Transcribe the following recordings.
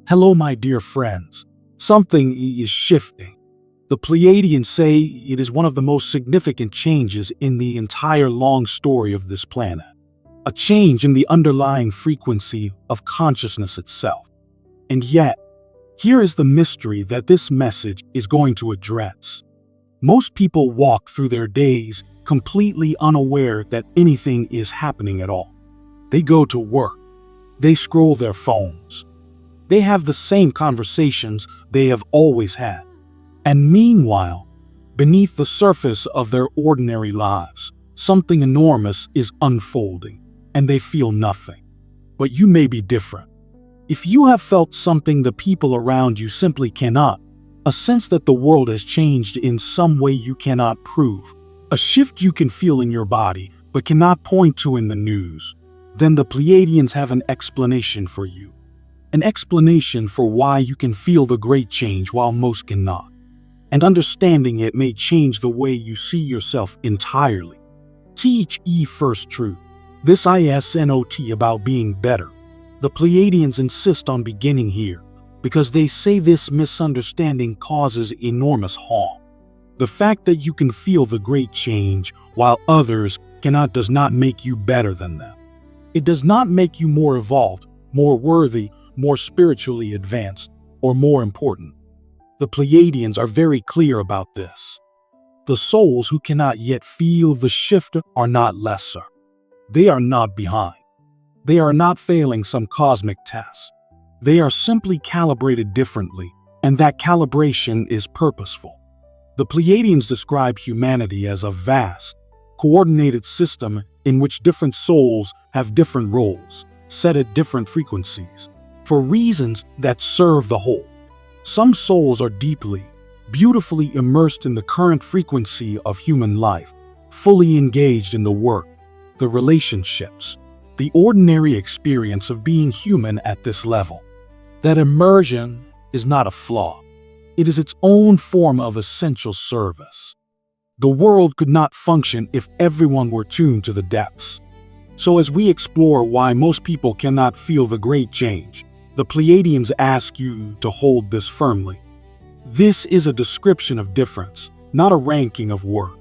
Hello, my dear friends. Something is shifting. The Pleiadians say it is one of the most significant changes in the entire long story of this planet. A change in the underlying frequency of consciousness itself. And yet, here is the mystery that this message is going to address. Most people walk through their days completely unaware that anything is happening at all. They go to work. They scroll their phones. They have the same conversations they have always had. And meanwhile, beneath the surface of their ordinary lives, something enormous is unfolding, and they feel nothing. But you may be different. If you have felt something the people around you simply cannot, a sense that the world has changed in some way you cannot prove, a shift you can feel in your body but cannot point to in the news, then the Pleiadians have an explanation for you. An explanation for why you can feel the great change while most cannot. And understanding it may change the way you see yourself entirely. Teach first truth. This is not about being better. The Pleiadians insist on beginning here because they say this misunderstanding causes enormous harm. The fact that you can feel the great change while others cannot does not make you better than them. It does not make you more evolved, more worthy, more spiritually advanced, or more important. The Pleiadians are very clear about this. The souls who cannot yet feel the shift are not lesser. They are not behind. They are not failing some cosmic test. They are simply calibrated differently, and that calibration is purposeful. The Pleiadians describe humanity as a vast, coordinated system in which different souls have different roles, set at different frequencies, for reasons that serve the whole. Some souls are deeply, beautifully immersed in the current frequency of human life, fully engaged in the work, the relationships, the ordinary experience of being human at this level. That immersion is not a flaw. It is its own form of essential service. The world could not function if everyone were tuned to the depths. So as we explore why most people cannot feel the great change, the Pleiadians ask you to hold this firmly. This is a description of difference, not a ranking of worth.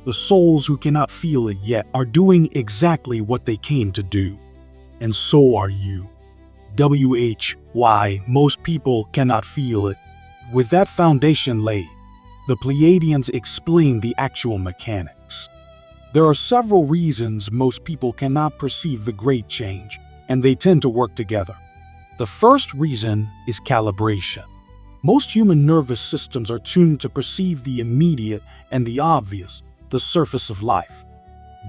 The souls who cannot feel it yet are doing exactly what they came to do. And so are you. Why most people cannot feel it. With that foundation laid, the Pleiadians explain the actual mechanics. There are several reasons most people cannot perceive the great change, and they tend to work together. The first reason is calibration. Most human nervous systems are tuned to perceive the immediate and the obvious, the surface of life.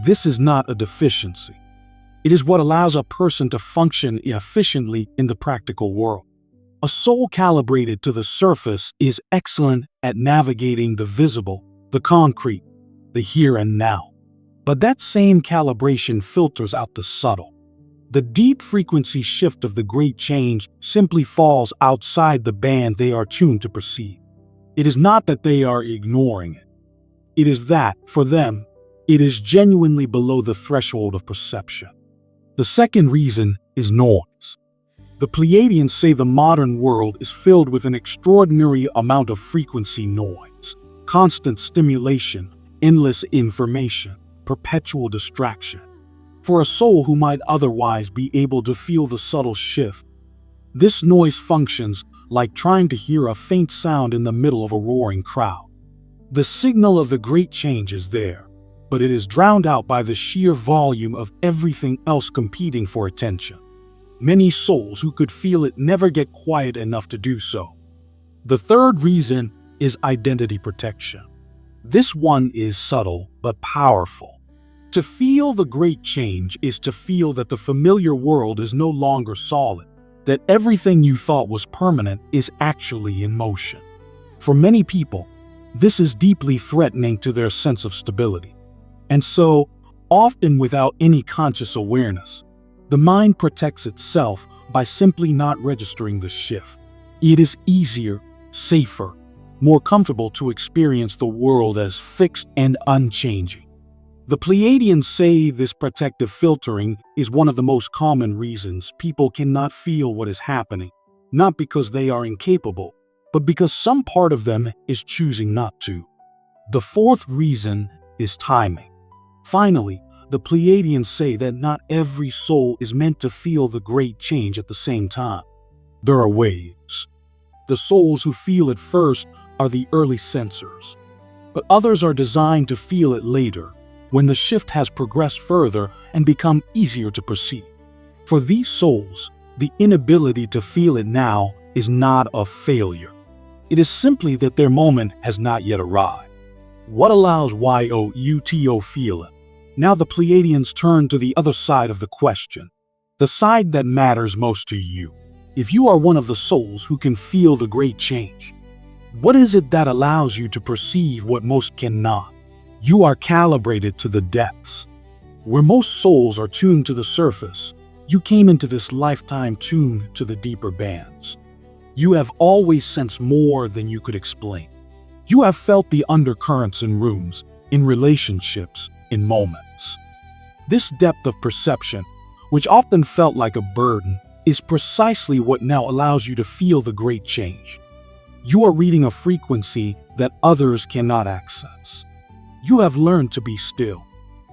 This is not a deficiency. It is what allows a person to function efficiently in the practical world. A soul calibrated to the surface is excellent at navigating the visible, the concrete, the here and now. But that same calibration filters out the subtle. The deep frequency shift of the great change simply falls outside the band they are tuned to perceive. It is not that they are ignoring it. It is that, for them, it is genuinely below the threshold of perception. The second reason is noise. The Pleiadians say the modern world is filled with an extraordinary amount of frequency noise, constant stimulation, endless information, perpetual distraction. For a soul who might otherwise be able to feel the subtle shift, this noise functions like trying to hear a faint sound in the middle of a roaring crowd. The signal of the great change is there, but it is drowned out by the sheer volume of everything else competing for attention. Many souls who could feel it never get quiet enough to do so. The third reason is identity protection. This one is subtle but powerful. To feel the great change is to feel that the familiar world is no longer solid, that everything you thought was permanent is actually in motion. For many people, this is deeply threatening to their sense of stability. And so, often without any conscious awareness, the mind protects itself by simply not registering the shift. It is easier, safer, more comfortable to experience the world as fixed and unchanging. The Pleiadians say this protective filtering is one of the most common reasons people cannot feel what is happening, not because they are incapable, but because some part of them is choosing not to. The fourth reason is timing. Finally, the Pleiadians say that not every soul is meant to feel the great change at the same time. There are waves. The souls who feel it first are the early sensors, but others are designed to feel it later, when the shift has progressed further and become easier to perceive. For these souls, the inability to feel it now is not a failure. It is simply that their moment has not yet arrived. What allows YOUTO feel it? Now the Pleiadians turn to the other side of the question, the side that matters most to you. If you are one of the souls who can feel the great change, what is it that allows you to perceive what most cannot? You are calibrated to the depths. Where most souls are tuned to the surface, you came into this lifetime tuned to the deeper bands. You have always sensed more than you could explain. You have felt the undercurrents in rooms, in relationships, in moments. This depth of perception, which often felt like a burden, is precisely what now allows you to feel the great change. You are reading a frequency that others cannot access. You have learned to be still.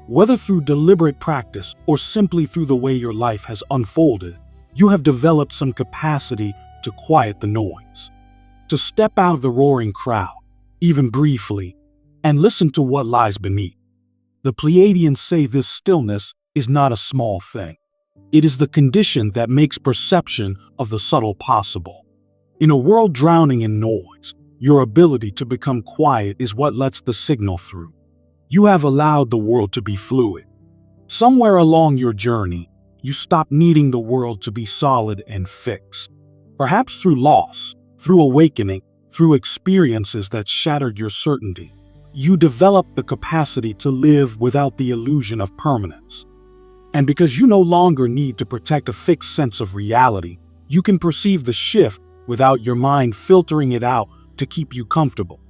Whether through deliberate practice or simply through the way your life has unfolded, you have developed some capacity to quiet the noise, to step out of the roaring crowd, even briefly, and listen to what lies beneath. The Pleiadians say this stillness is not a small thing. It is the condition that makes perception of the subtle possible. In a world drowning in noise, your ability to become quiet is what lets the signal through. You have allowed the world to be fluid. Somewhere along your journey, you stop needing the world to be solid and fixed. Perhaps through loss, through awakening, through experiences that shattered your certainty, you develop the capacity to live without the illusion of permanence. And because you no longer need to protect a fixed sense of reality, you can perceive the shift without your mind filtering it out to keep you comfortable.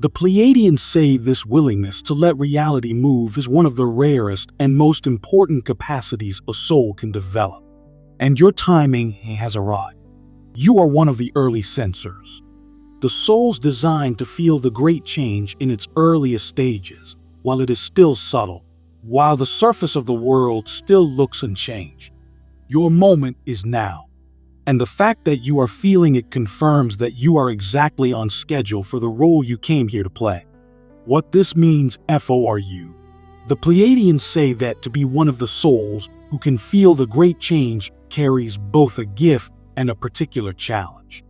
The Pleiadians say this willingness to let reality move is one of the rarest and most important capacities a soul can develop. And your timing has arrived. You are one of the early sensors. The soul's designed to feel the great change in its earliest stages, while it is still subtle, while the surface of the world still looks unchanged. Your moment is now. And the fact that you are feeling it confirms that you are exactly on schedule for the role you came here to play. What this means for you. The Pleiadians say that to be one of the souls who can feel the great change carries both a gift and a particular challenge.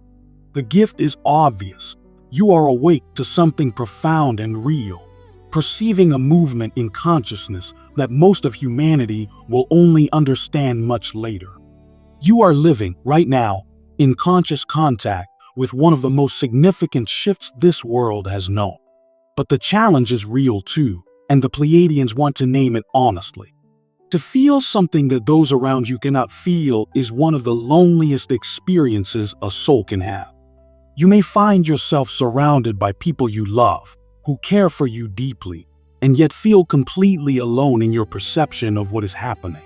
The gift is obvious. You are awake to something profound and real, perceiving a movement in consciousness that most of humanity will only understand much later. You are living, right now, in conscious contact with one of the most significant shifts this world has known. But the challenge is real too, and the Pleiadians want to name it honestly. To feel something that those around you cannot feel is one of the loneliest experiences a soul can have. You may find yourself surrounded by people you love, who care for you deeply, and yet feel completely alone in your perception of what is happening.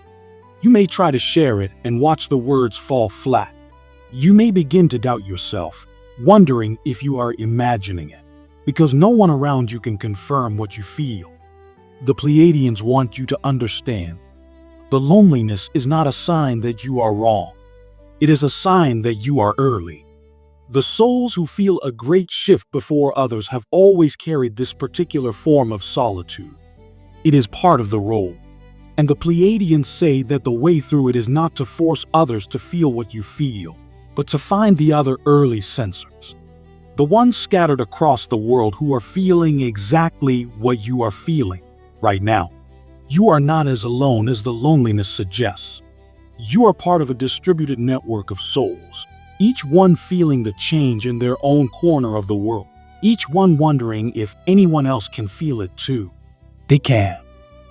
You may try to share it and watch the words fall flat. You may begin to doubt yourself, wondering if you are imagining it, because no one around you can confirm what you feel. The Pleiadians want you to understand. The loneliness is not a sign that you are wrong. It is a sign that you are early. The souls who feel a great shift before others have always carried this particular form of solitude. It is part of the role. And the Pleiadians say that the way through it is not to force others to feel what you feel, but to find the other early sensors. The ones scattered across the world who are feeling exactly what you are feeling right now. You are not as alone as the loneliness suggests. You are part of a distributed network of souls, each one feeling the change in their own corner of the world, each one wondering if anyone else can feel it too. They can.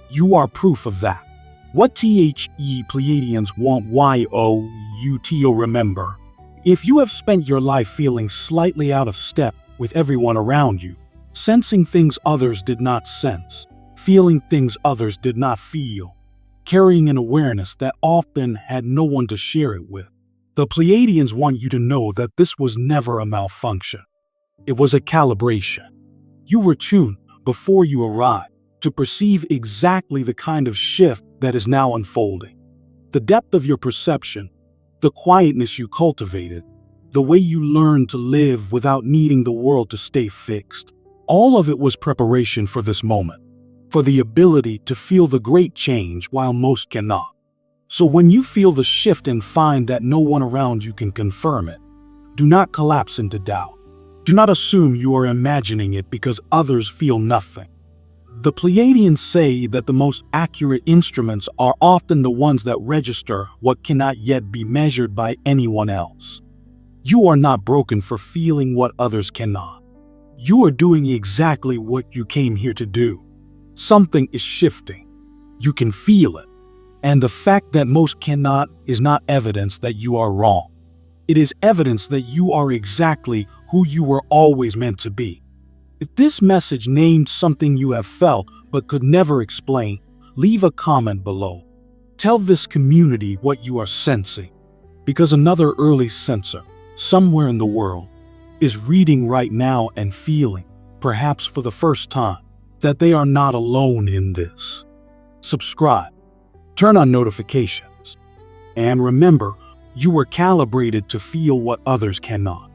You are proof of that. What Pleiadians want YOUTO remember. If you have spent your life feeling slightly out of step with everyone around you, sensing things others did not sense, feeling things others did not feel, carrying an awareness that often had no one to share it with, The Pleiadians want you to know that this was never a malfunction. It was a calibration. You were tuned before you arrived to perceive exactly the kind of shift that is now unfolding. The depth of your perception, the quietness you cultivated, the way you learned to live without needing the world to stay fixed. All of it was preparation for this moment, for the ability to feel the great change while most cannot. So when you feel the shift and find that no one around you can confirm it, do not collapse into doubt. Do not assume you are imagining it because others feel nothing. The Pleiadians say that the most accurate instruments are often the ones that register what cannot yet be measured by anyone else. You are not broken for feeling what others cannot. You are doing exactly what you came here to do. Something is shifting. You can feel it. And the fact that most cannot is not evidence that you are wrong. It is evidence that you are exactly who you were always meant to be. If this message named something you have felt but could never explain, leave a comment below. Tell this community what you are sensing, because another early sensor, somewhere in the world, is reading right now and feeling, perhaps for the first time, that they are not alone in this. Subscribe, turn on notifications, and remember, you were calibrated to feel what others cannot.